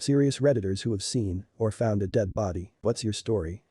Serious Redditors who have seen or found a dead body. What's your story?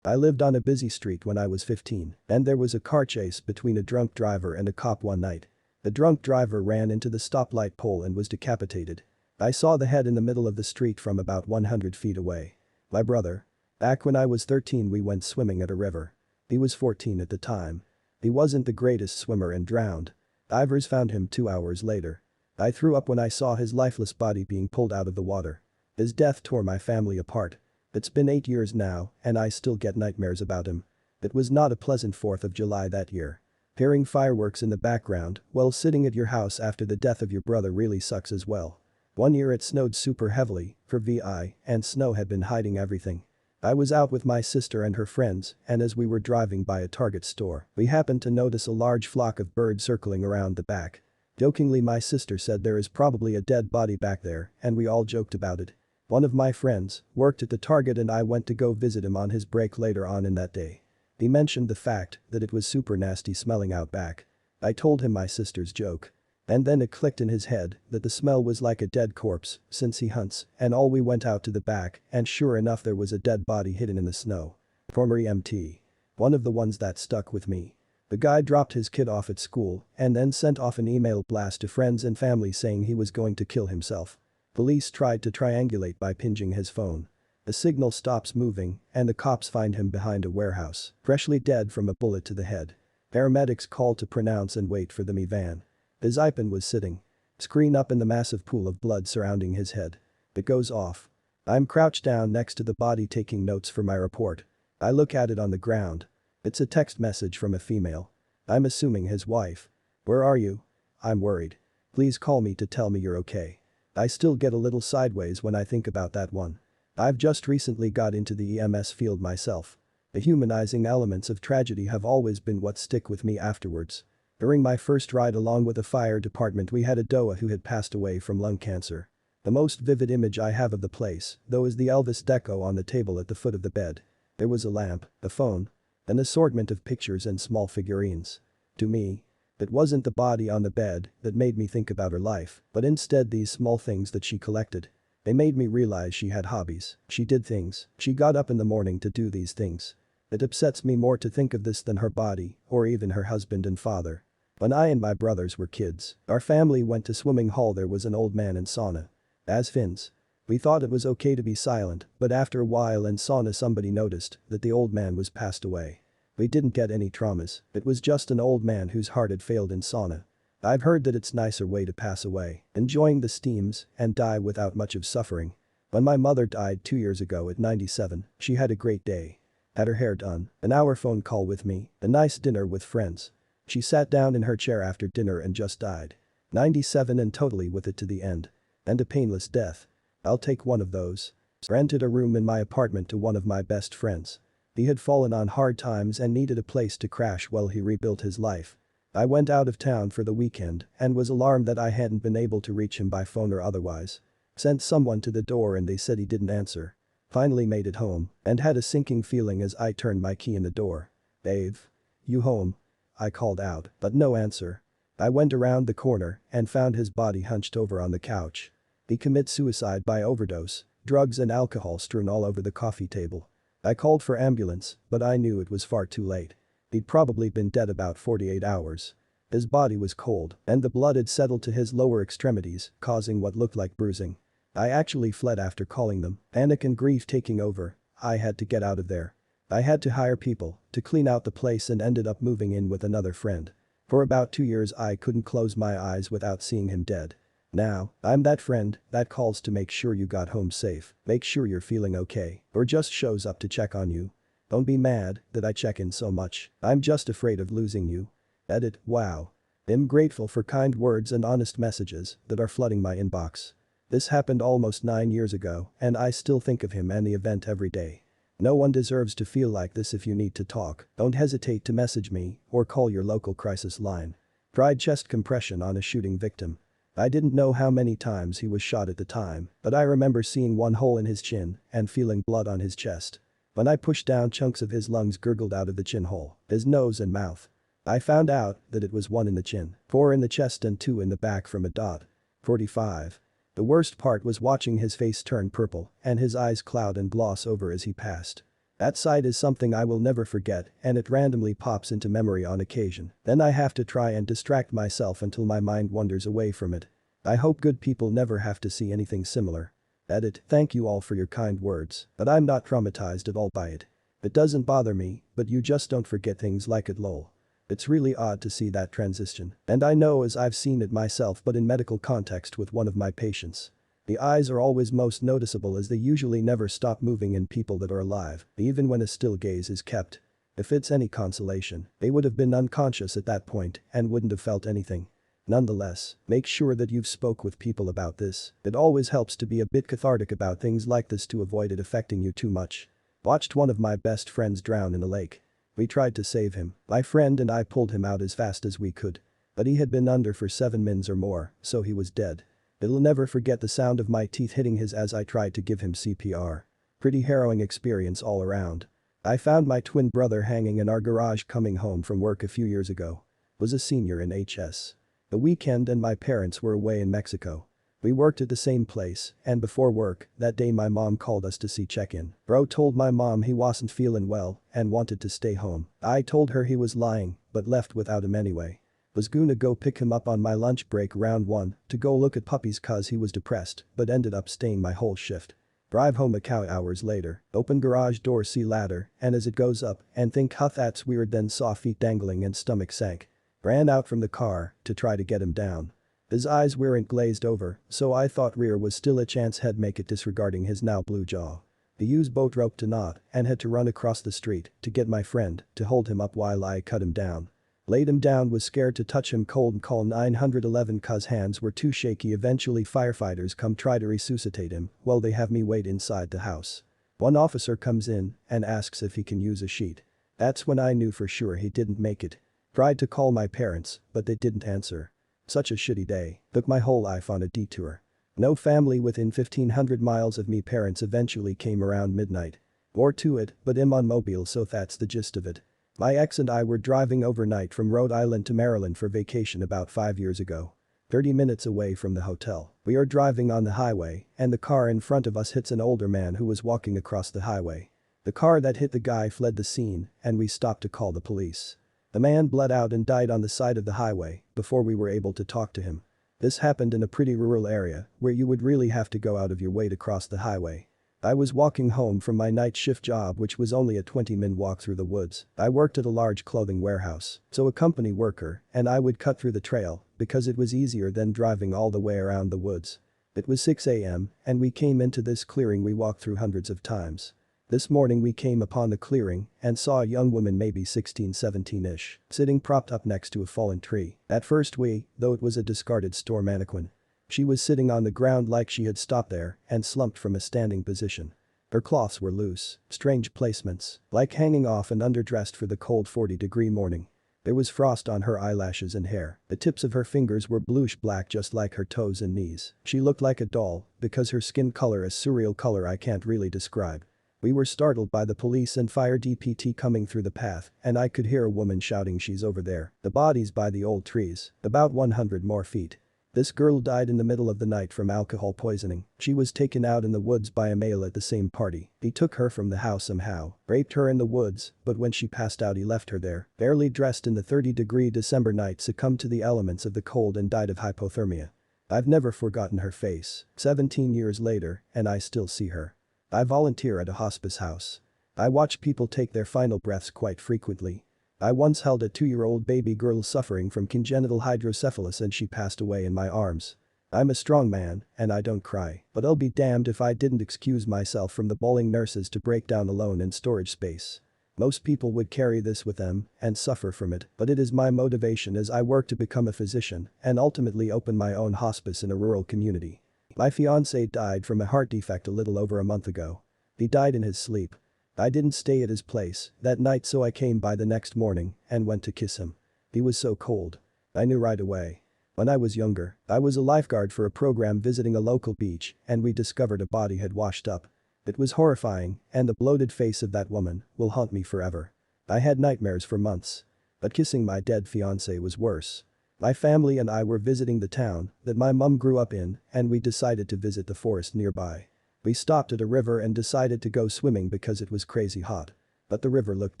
I lived on a busy street when I was 15, and there was a car chase between a drunk driver and a cop one night. The drunk driver ran into the stoplight pole and was decapitated. I saw the head in the middle of the street from about 100 feet away. My brother. Back when I was 13 we went swimming at a river. He was 14 at the time. He wasn't the greatest swimmer and drowned. Divers found him 2 hours later. I threw up when I saw his lifeless body being pulled out of the water. His death tore my family apart. It's been 8 years now, and I still get nightmares about him. It was not a pleasant 4th of July that year. Hearing fireworks in the background while sitting at your house after the death of your brother really sucks as well. One year it snowed super heavily for VI, and snow had been hiding everything. I was out with my sister and her friends, and as we were driving by a Target store, we happened to notice a large flock of birds circling around the back. Jokingly my sister said there is probably a dead body back there, and we all joked about it. One of my friends worked at the Target and I went to go visit him on his break later on in that day. He mentioned the fact that it was super nasty smelling out back. I told him my sister's joke. And then it clicked in his head that the smell was like a dead corpse since he hunts, and all we went out to the back and sure enough there was a dead body hidden in the snow. Former EMT. One of the ones that stuck with me. The guy dropped his kid off at school and then sent off an email blast to friends and family saying he was going to kill himself. Police tried to triangulate by pinging his phone. The signal stops moving and the cops find him behind a warehouse, freshly dead from a bullet to the head. Paramedics called to pronounce and wait for the minivan. His iPhone was sitting. Screen up in the massive pool of blood surrounding his head. It goes off. I'm crouched down next to the body taking notes for my report. I look at it on the ground. It's a text message from a female. I'm assuming his wife. Where are you? I'm worried. Please call me to tell me you're okay. I still get a little sideways when I think about that one. I've just recently got into the EMS field myself. The humanizing elements of tragedy have always been what stick with me afterwards. During my first ride along with the fire department we had a doa who had passed away from lung cancer. The most vivid image I have of the place, though, is the Elvis deco on the table at the foot of the bed. There was a lamp, a phone, an assortment of pictures and small figurines. To me, it wasn't the body on the bed that made me think about her life, but instead these small things that she collected. They made me realize she had hobbies, she did things, she got up in the morning to do these things. It upsets me more to think of this than her body, or even her husband and father. When I and my brothers were kids, our family went to swimming hall. There was an old man in sauna. As Finns, we thought it was okay to be silent, but after a while in sauna somebody noticed that the old man was passed away. We didn't get any traumas, it was just an old man whose heart had failed in sauna. I've heard that it's a nicer way to pass away, enjoying the steams and die without much of suffering. When my mother died 2 years ago at 97, she had a great day. Had her hair done, an hour phone call with me, a nice dinner with friends. She sat down in her chair after dinner and just died. 97 and totally with it to the end. And a painless death. I'll take one of those. Rented a room in my apartment to one of my best friends. He had fallen on hard times and needed a place to crash while he rebuilt his life. I went out of town for the weekend and was alarmed that I hadn't been able to reach him by phone or otherwise. Sent someone to the door and they said he didn't answer. Finally made it home and had a sinking feeling as I turned my key in the door. "Dave? You home?" I called out, but no answer. I went around the corner and found his body hunched over on the couch. He commit suicide by overdose, drugs and alcohol strewn all over the coffee table. I called for ambulance, but I knew it was far too late. He'd probably been dead about 48 hours. His body was cold, and the blood had settled to his lower extremities, causing what looked like bruising. I actually fled after calling them, panic and grief taking over. I had to get out of there. I had to hire people to clean out the place and ended up moving in with another friend. For about 2 years I couldn't close my eyes without seeing him dead. Now, I'm that friend that calls to make sure you got home safe, make sure you're feeling okay, or just shows up to check on you. Don't be mad that I check in so much, I'm just afraid of losing you. Edit. Wow. I'm grateful for kind words and honest messages that are flooding my inbox. This happened almost 9 years ago, and I still think of him and the event every day. No one deserves to feel like this. If you need to talk, don't hesitate to message me or call your local crisis line. Tried chest compression on a shooting victim. I didn't know how many times he was shot at the time, but I remember seeing one hole in his chin and feeling blood on his chest. When I pushed down, chunks of his lungs gurgled out of the chin hole, his nose and mouth. I found out that it was 1 in the chin, 4 in the chest and 2 in the back from a .45. The worst part was watching his face turn purple and his eyes cloud and gloss over as he passed. That sight is something I will never forget, and it randomly pops into memory on occasion. Then I have to try and distract myself until my mind wanders away from it. I hope good people never have to see anything similar. Edit. Thank you all for your kind words, but I'm not traumatized at all by it. It doesn't bother me, but you just don't forget things like it lol. It's really odd to see that transition, and I know as I've seen it myself but in medical context with one of my patients. The eyes are always most noticeable as they usually never stop moving in people that are alive, even when a still gaze is kept. If it's any consolation, they would have been unconscious at that point and wouldn't have felt anything. Nonetheless, make sure that you've spoke with people about this. It always helps to be a bit cathartic about things like this to avoid it affecting you too much. Watched one of my best friends drown in a lake. We tried to save him. My friend and I pulled him out as fast as we could. But he had been under for 7 minutes or more, so he was dead. I'll never forget the sound of my teeth hitting his as I tried to give him CPR. Pretty harrowing experience all around. I found my twin brother hanging in our garage coming home from work a few years ago. Was a senior in HS. The weekend and my parents were away in Mexico. We worked at the same place, and before work, that day my mom called us to see check-in. Bro told my mom he wasn't feeling well and wanted to stay home. I told her he was lying, but left without him anyway. Was gonna go pick him up on my lunch break around 1 to go look at puppies cause he was depressed, but ended up staying my whole shift. Drive home a cow hours later, open garage door see ladder, and as it goes up, and think huh that's weird then saw feet dangling and stomach sank. Ran out from the car to try to get him down. His eyes weren't glazed over, so I thought rear was still a chance he'd make it disregarding his now blue jaw. The used boat rope to knot and had to run across the street to get my friend to hold him up while I cut him down. Laid him down was scared to touch him cold and call 911 cause hands were too shaky eventually firefighters come try to resuscitate him while they have me wait inside the house. One officer comes in and asks if he can use a sheet. That's when I knew for sure he didn't make it. Tried to call my parents, but they didn't answer. Such a shitty day, took my whole life on a detour. No family within 1500 miles of me parents eventually came around midnight. More to it, but I'm on mobile so that's the gist of it. My ex and I were driving overnight from Rhode Island to Maryland for vacation about 5 years ago. 30 minutes away from the hotel. We are driving on the highway and the car in front of us hits an older man who was walking across the highway. The car that hit the guy fled the scene and we stopped to call the police. The man bled out and died on the side of the highway before we were able to talk to him. This happened in a pretty rural area where you would really have to go out of your way to cross the highway. I was walking home from my night shift job which was only a 20-minute walk through the woods. I worked at a large clothing warehouse, so a company worker and I would cut through the trail because it was easier than driving all the way around the woods. It was 6 a.m. and we came into this clearing we walked through hundreds of times. This morning we came upon the clearing and saw a young woman maybe 16-17ish, sitting propped up next to a fallen tree. At first though it was a discarded store mannequin. She was sitting on the ground like she had stopped there and slumped from a standing position. Her cloths were loose, strange placements, like hanging off and underdressed for the cold 40-degree morning. There was frost on her eyelashes and hair. The tips of her fingers were bluish black just like her toes and knees. She looked like a doll because her skin color a surreal color I can't really describe. We were startled by the police and fire DPT coming through the path and I could hear a woman shouting she's over there. The body's by the old trees, about 100 more feet. This girl died in the middle of the night from alcohol poisoning. She was taken out in the woods by a male at the same party. He took her from the house somehow, raped her in the woods, but when she passed out he left her there. Barely dressed in the 30-degree December night succumbed to the elements of the cold and died of hypothermia. I've never forgotten her face. 17 years later, and I still see her. I volunteer at a hospice house. I watch people take their final breaths quite frequently. I once held a 2-year-old baby girl suffering from congenital hydrocephalus and she passed away in my arms. I'm a strong man and I don't cry, but I'll be damned if I didn't excuse myself from the bawling nurses to break down alone in storage space. Most people would carry this with them and suffer from it, but it is my motivation as I work to become a physician and ultimately open my own hospice in a rural community. My fiancé died from a heart defect a little over a month ago. He died in his sleep. I didn't stay at his place that night so I came by the next morning and went to kiss him. He was so cold. I knew right away. When I was younger, I was a lifeguard for a program visiting a local beach and we discovered a body had washed up. It was horrifying and the bloated face of that woman will haunt me forever. I had nightmares for months. But kissing my dead fiancé was worse. My family and I were visiting the town that my mum grew up in and we decided to visit the forest nearby. We stopped at a river and decided to go swimming because it was crazy hot. But the river looked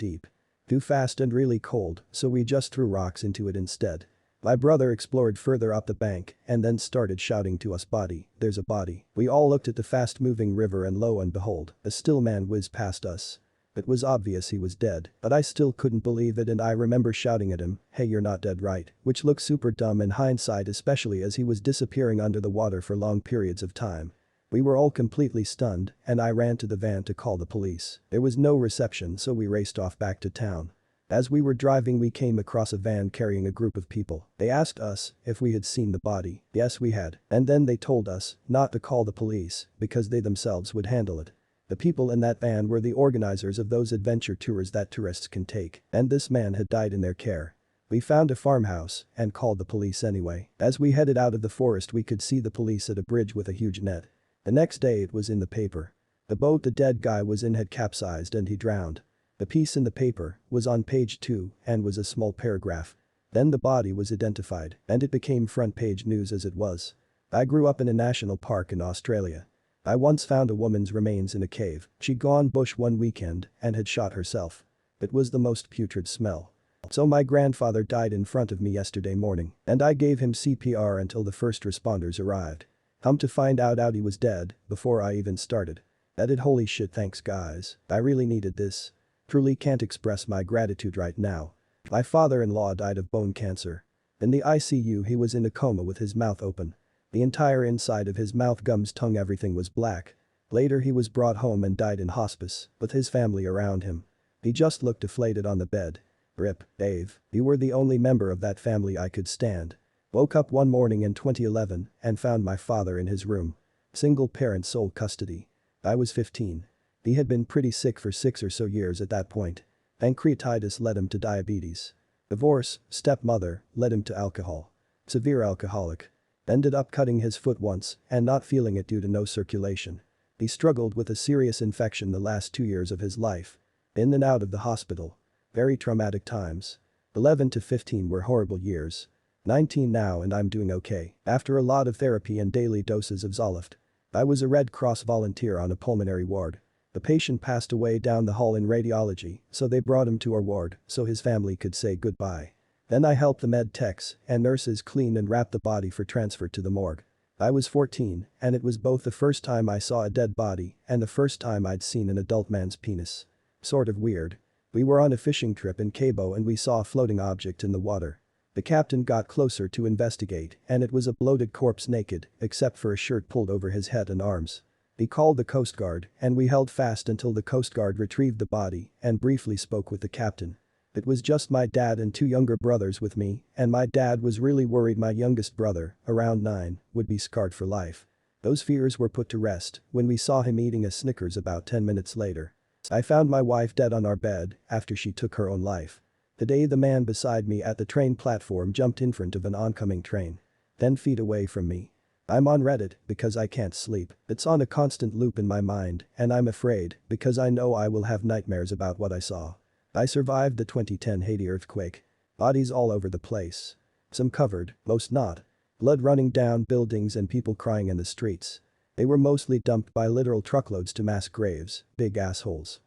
deep. Too fast and really cold, so we just threw rocks into it instead. My brother explored further up the bank and then started shouting to us, "Body, there's a body." We all looked at the fast-moving river and lo and behold, a still man whizzed past us. It was obvious he was dead, but I still couldn't believe it and I remember shouting at him, "Hey, you're not dead, right?" Which looked super dumb in hindsight, especially as he was disappearing under the water for long periods of time. We were all completely stunned and I ran to the van to call the police. There was no reception, so we raced off back to town. As we were driving, we came across a van carrying a group of people. They asked us if we had seen the body. Yes, we had. And then they told us not to call the police because they themselves would handle it. The people in that van were the organizers of those adventure tours that tourists can take, and this man had died in their care. We found a farmhouse and called the police anyway. As we headed out of the forest, we could see the police at a bridge with a huge net. The next day it was in the paper. The boat the dead guy was in had capsized and he drowned. The piece in the paper was on page 2 and was a small paragraph. Then the body was identified and it became front page news as it was. I grew up in a national park in Australia. I once found a woman's remains in a cave. She'd gone bush one weekend and had shot herself. It was the most putrid smell. So my grandfather died in front of me yesterday morning and I gave him CPR until the first responders arrived. Come to find out he was dead before I even started. Holy shit, thanks guys. I really needed this. Truly can't express my gratitude right now. My father-in-law died of bone cancer. In the ICU he was in a coma with his mouth open. The entire inside of his mouth, gums, tongue, everything was black. Later he was brought home and died in hospice with his family around him. He just looked deflated on the bed. Rip, Dave, you were the only member of that family I could stand. Woke up one morning in 2011 and found my father in his room. Single parent, sole custody. I was 15. He had been pretty sick for 6 or so years at that point. Pancreatitis led him to diabetes. Divorce, stepmother, led him to alcohol. Severe alcoholic. Ended up cutting his foot once and not feeling it due to no circulation. He struggled with a serious infection the last 2 years of his life. In and out of the hospital. Very traumatic times. 11 to 15 were horrible years. 19 now and I'm doing okay after a lot of therapy and daily doses of Zoloft. I was a Red Cross volunteer on a pulmonary ward. The patient passed away down the hall in radiology, so they brought him to our ward so his family could say goodbye. Then I helped the med techs and nurses clean and wrap the body for transfer to the morgue. I was 14 and it was both the first time I saw a dead body and the first time I'd seen an adult man's penis. Sort of weird. We were on a fishing trip in Cabo and we saw a floating object in the water. The captain got closer to investigate and it was a bloated corpse, naked except for a shirt pulled over his head and arms. He called the Coast Guard and we held fast until the Coast Guard retrieved the body and briefly spoke with the captain. It was just my dad and 2 younger brothers with me and my dad was really worried my youngest brother, around 9, would be scarred for life. Those fears were put to rest when we saw him eating a Snickers about 10 minutes later. I found my wife dead on our bed after she took her own life. Today the man beside me at the train platform jumped in front of an oncoming train. 10 feet away from me. I'm on Reddit because I can't sleep. It's on a constant loop in my mind and I'm afraid because I know I will have nightmares about what I saw. I survived the 2010 Haiti earthquake. Bodies all over the place. Some covered, most not. Blood running down buildings and people crying in the streets. They were mostly dumped by literal truckloads to mass graves, big assholes.